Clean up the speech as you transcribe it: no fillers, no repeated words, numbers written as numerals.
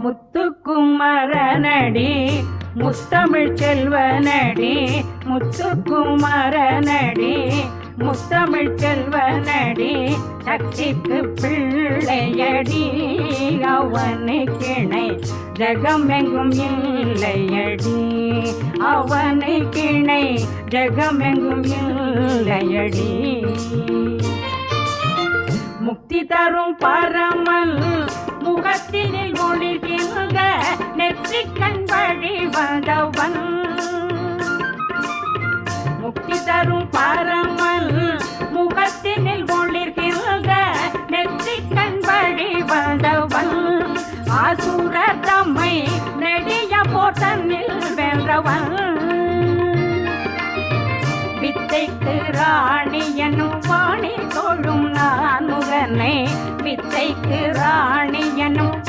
முத்துக்குமரனடி முத்தமிழ் செல்வனடி முத்துக்குமரனடி முத்தமிழ் செல்வனடி சக்திக்கு பிள்ளையடி அவனுக்கிணை ஜகமெங்கும் இல்லையடி அவனுக்கிணை ஜகமெங்கும் இல்லையடி முக்தி தரும் பரமல் முகத்தினில் ஒளிர்கின்ற நெற்றிக்கண் வழி வந்தவன் முக்தி தரும் பரமல் முகத்தினில் ஒளிர்கின்ற நெற்றிக்கண் வழி வந்தவன் ஆசுர தம்மை நெடிய போட்டனில் வென்றவன் வித்தைக்கு ராணி எனும் வாணி தோழும் நான் முகனை வித்தைக்கு ராணி எனும்